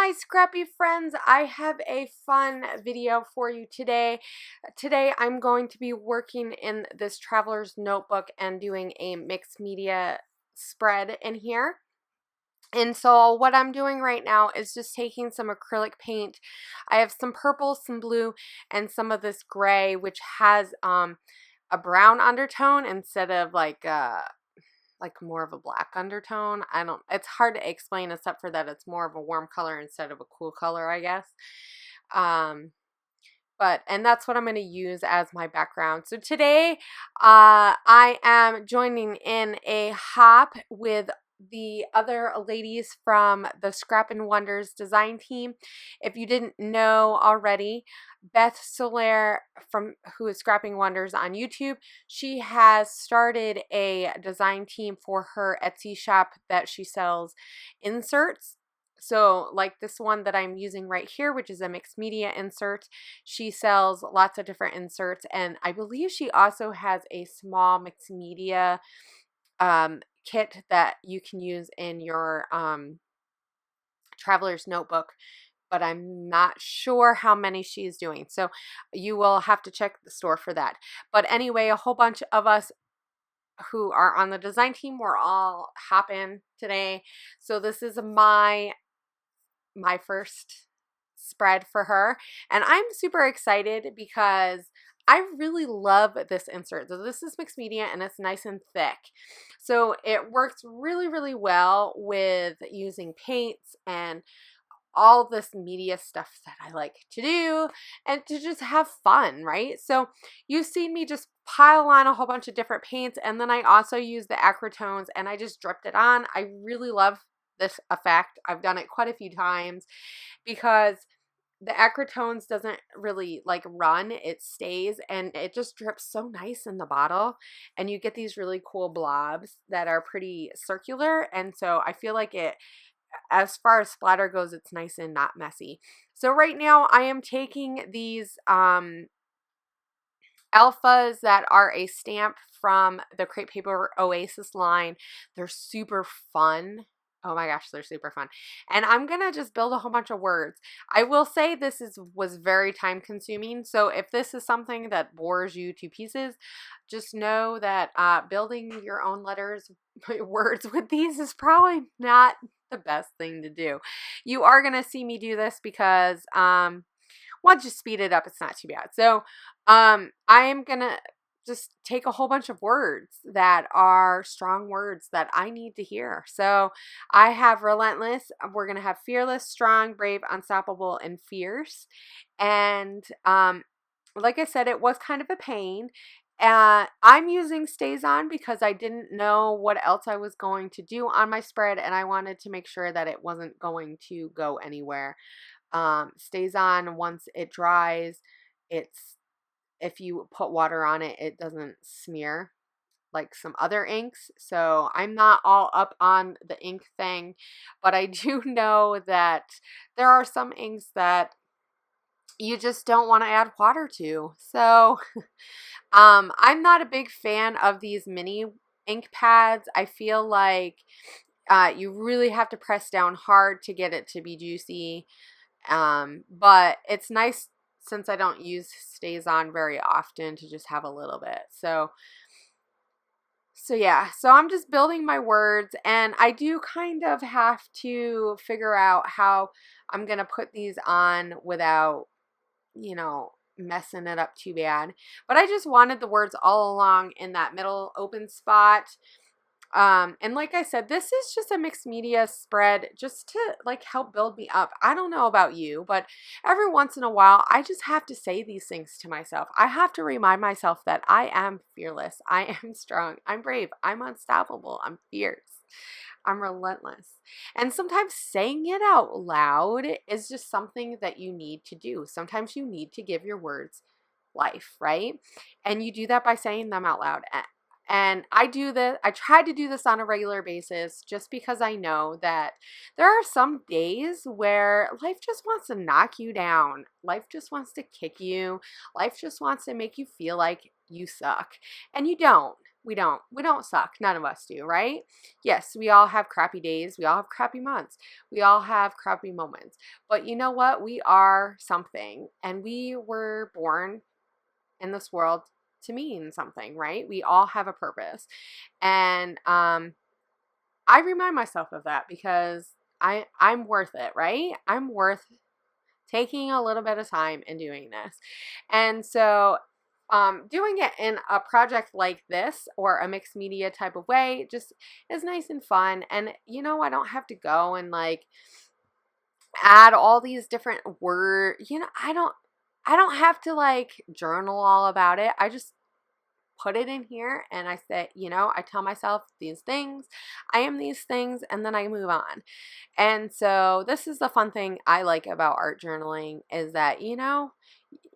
my scrappy friends, I have a fun video for you today. Today I'm going to be working in this traveler's notebook and doing a mixed media spread in here. And so what I'm doing right now is just taking some acrylic paint. I have some purple, some blue, and some of this gray, which has a brown undertone instead of like more of a black undertone. It's hard to explain except for that it's more of a warm color instead of a cool color, I guess. And that's what I'm going to use as my background. So today, I am joining in a hop with the other ladies from the Scrap and Wonders design team. If you didn't know already, Beth who is Scrapping Wonders on YouTube, she has started a design team for her Etsy shop that she sells inserts. So like this one that I'm using right here, which is a mixed media insert, she sells lots of different inserts, and I believe she also has a small mixed media kit that you can use in your traveler's notebook, but I'm not sure how many she's doing. So you will have to check the store for that. But anyway, a whole bunch of us who are on the design team, we're all hopping today. So this is my first spread for her, and I'm super excited because I really love this insert. So this is mixed media and it's nice and thick, so it works really well with using paints and all this media stuff that I like to do and to just have fun, right? So you've seen me just pile on a whole bunch of different paints, and then I also use the acrytones and I just dripped it on. I really love this effect. I've done it quite a few times because the acrytones doesn't really like run, it stays, and it just drips so nice in the bottle, and you get these really cool blobs that are pretty circular. And so I feel like it, as far as splatter goes, it's nice and not messy. So right now I am taking these alphas that are a stamp from the Crepe Paper Oasis line. They're super fun. Oh my gosh, they're super fun. And I'm going to just build a whole bunch of words. I will say this was very time consuming. So if this is something that bores you to pieces, just know that building your own words with these is probably not the best thing to do. You are going to see me do this because, once you speed it up, it's not too bad. So I am going to just take a whole bunch of words that are strong words that I need to hear. So I have relentless. We're going to have fearless, strong, brave, unstoppable, and fierce. And like I said, it was kind of a pain. I'm using Stays On because I didn't know what else I was going to do on my spread, and I wanted to make sure that it wasn't going to go anywhere. Stays On once it dries. If you put water on it, it doesn't smear like some other inks. So I'm not all up on the ink thing, but I do know that there are some inks that you just don't want to add water to. So I'm not a big fan of these mini ink pads. I feel like you really have to press down hard to get it to be juicy. But it's nice, since I don't use Stays On very often, to just have a little bit. So yeah, so I'm just building my words, and I do kind of have to figure out how I'm going to put these on without, messing it up too bad. But I just wanted the words all along in that middle open spot. And like I said, this is just a mixed media spread just to like help build me up. I don't know about you, but every once in a while, I just have to say these things to myself. I have to remind myself that I am fearless. I am strong. I'm brave. I'm unstoppable. I'm fierce. I'm relentless. And sometimes saying it out loud is just something that you need to do. Sometimes you need to give your words life, right? And you do that by saying them out loud. And I try to do this on a regular basis just because I know that there are some days where life just wants to knock you down. Life just wants to kick you. Life just wants to make you feel like you suck. And you don't. We don't suck. None of us do, right? Yes, we all have crappy days. We all have crappy months. We all have crappy moments. But you know what? We are something, and we were born in this world to mean something, right? We all have a purpose. And I remind myself of that because I'm worth it, right? I'm worth taking a little bit of time and doing this. And so doing it in a project like this or a mixed media type of way just is nice and fun. And I don't have to go and like add all these different words. I don't have to like journal all about it. I just put it in here and I say, I tell myself these things, I am these things, and then I move on. And so this is the fun thing I like about art journaling is that,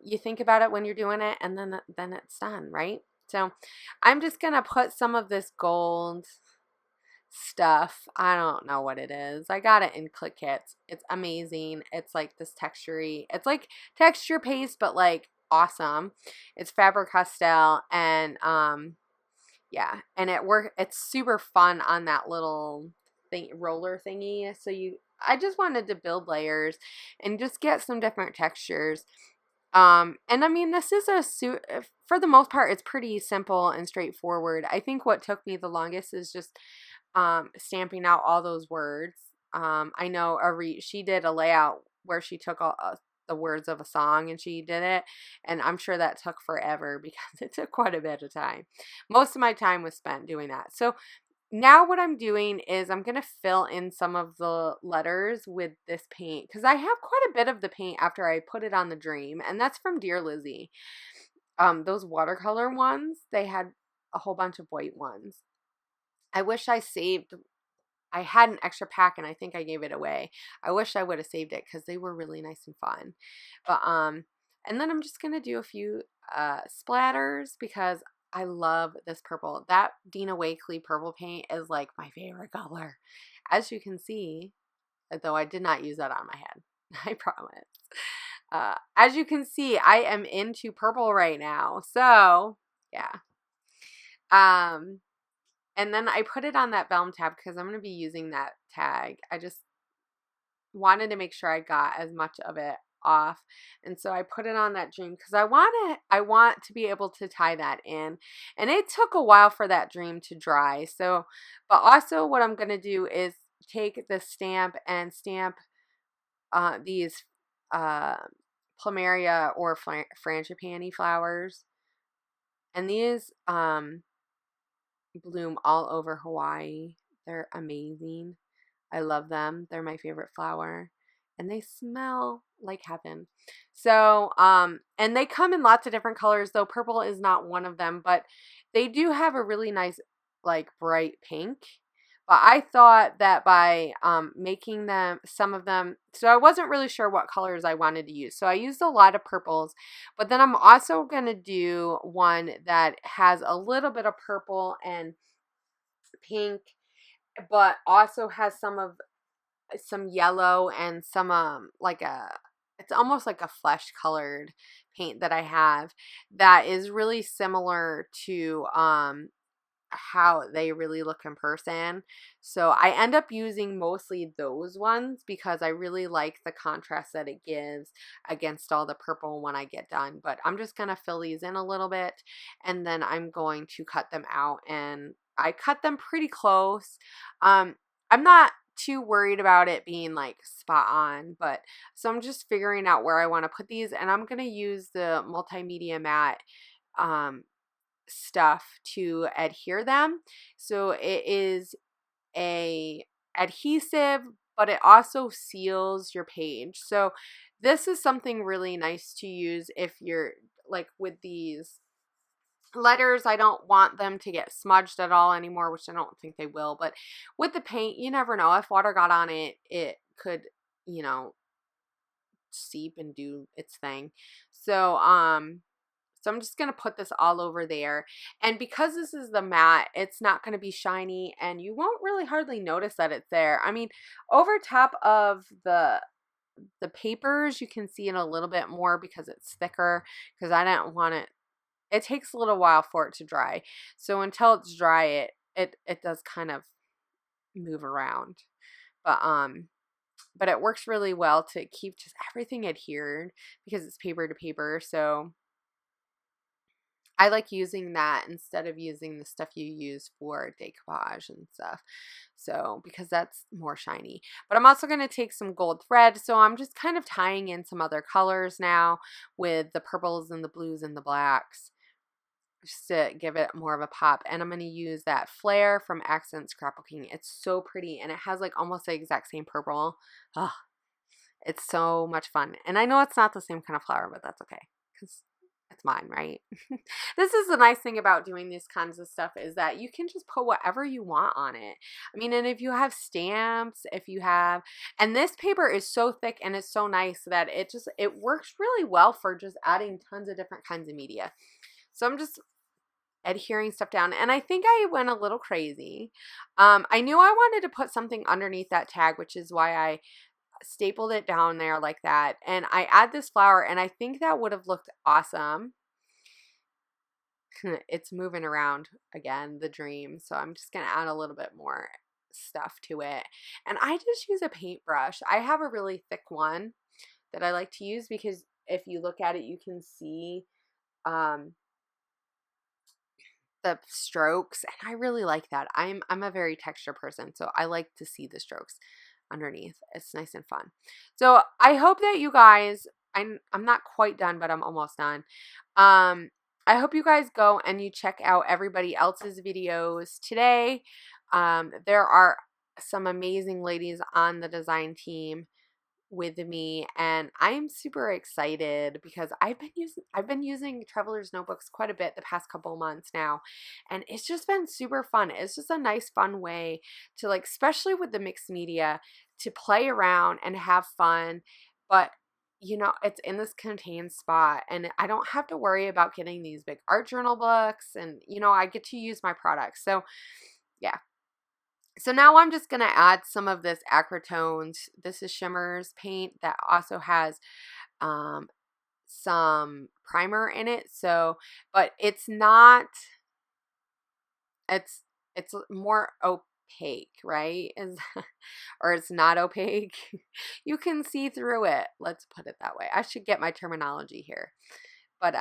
you think about it when you're doing it and then it's done, right? So I'm just going to put some of this gold stuff. I don't know what it is. I got it in Click Kits. It's amazing. It's like this textury. It's like texture paste, but like awesome. It's Faber-Castell and yeah, and it's super fun on that little thing roller thingy. So I just wanted to build layers and just get some different textures. And I mean, this is for the most part, it's pretty simple and straightforward. I think what took me the longest is just stamping out all those words. I know she did a layout where she took all the words of a song and she did it, and I'm sure that took forever because it took quite a bit of time. Most of my time was spent doing that. So now what I'm doing is I'm going to fill in some of the letters with this paint because I have quite a bit of the paint after I put it on the Dream, and that's from Dear Lizzie. Those watercolor ones, they had a whole bunch of white ones. I wish I had an extra pack and I think I gave it away. I wish I would have saved it because they were really nice and fun. But and then I'm just going to do a few splatters because I love this purple. That Dina Wakley purple paint is like my favorite color. As you can see, though I did not use that on my head. I promise. As you can see, I am into purple right now. So, yeah. And then I put it on that vellum tab because I'm going to be using that tag. I just wanted to make sure I got as much of it off, and so I put it on that Dream because I want to be able to tie that in, and it took a while for that Dream to dry. So, but also what I'm gonna do is take the stamp and stamp these plumeria or frangipani flowers, and these bloom all over Hawaii. They're amazing. I love them. They're my favorite flower. And they smell like heaven. So, and they come in lots of different colors, though purple is not one of them, but they do have a really nice, like, bright pink. But I thought that by making some of them, so I wasn't really sure what colors I wanted to use. So I used a lot of purples, but then I'm also going to do one that has a little bit of purple and pink, but also has some yellow and some it's almost like a flesh colored paint that I have that is really similar to how they really look in person. So I end up using mostly those ones because I really like the contrast that it gives against all the purple when I get done. But I'm just going to fill these in a little bit and then I'm going to cut them out, and I cut them pretty close. I'm not too worried about it being like spot on, but so I'm just figuring out where I want to put these, and I'm going to use the multimedia matte stuff to adhere them. So it is a adhesive, but it also seals your page. So this is something really nice to use if you're like with these letters. I don't want them to get smudged at all anymore, which I don't think they will, but with the paint, you never know. If water got on it, it could, seep and do its thing. So I'm just going to put this all over there. And because this is the matte, it's not going to be shiny and you won't really hardly notice that it's there. I mean, over top of the papers, you can see it a little bit more because it's thicker, because I didn't want it takes a little while for it to dry. So until it's dry, it does kind of move around. But it works really well to keep just everything adhered because it's paper to paper. So I like using that instead of using the stuff you use for decoupage and stuff. So, because that's more shiny. But I'm also going to take some gold thread. So I'm just kind of tying in some other colors now with the purples and the blues and the blacks, just to give it more of a pop. And I'm going to use that flare from Accent Scrapbooking. It's so pretty, and it has like almost the exact same purple. Oh, it's so much fun. And I know it's not the same kind of flower, but that's okay because it's mine, right? This is the nice thing about doing these kinds of stuff, is that you can just put whatever you want on it. I mean, and if you have stamps, if you have, and this paper is so thick and it's so nice that it works really well for just adding tons of different kinds of media. So I'm just adhering stuff down, and I think I went a little crazy. I knew I wanted to put something underneath that tag, which is why I stapled it down there like that, and I add this flower, and I think that would have looked awesome. It's moving around again, the dream, so I'm just gonna add a little bit more stuff to it, and I just use a paintbrush. I have a really thick one that I like to use because if you look at it, you can see the strokes, and I really like that. I'm a very texture person, so I like to see the strokes underneath. It's nice and fun. So I hope that you guys, I'm not quite done, but I'm almost done. I hope you guys go and you check out everybody else's videos today. There are some amazing ladies on the design team with me, and I'm super excited because I've been using Traveler's Notebooks quite a bit the past couple months now, and it's just been super fun. It's just a nice fun way to, like, especially with the mixed media, to play around and have fun, but you know, it's in this contained spot, and I don't have to worry about getting these big art journal books, and you know, I get to use my products. So yeah. So now I'm just going to add some of this Acrotones. This is Shimmers paint that also has some primer in it. So, but it's not, it's more opaque, right? Or it's not opaque. You can see through it. Let's put it that way. I should get my terminology here. But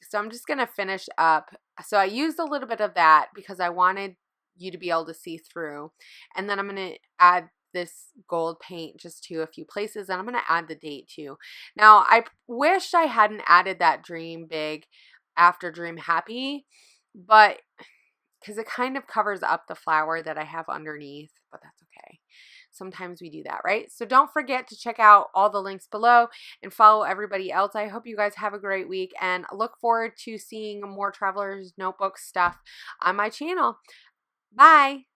so I'm just going to finish up. So I used a little bit of that because I wanted you to be able to see through, and then I'm going to add this gold paint just to a few places, and I'm going to add the date too. Now I wish I hadn't added that dream big after dream happy, but because it kind of covers up the flower that I have underneath, but that's okay. Sometimes we do that, right? So don't forget to check out all the links below and follow everybody else. I hope you guys have a great week, and look forward to seeing more Traveler's Notebook stuff on my channel. Bye.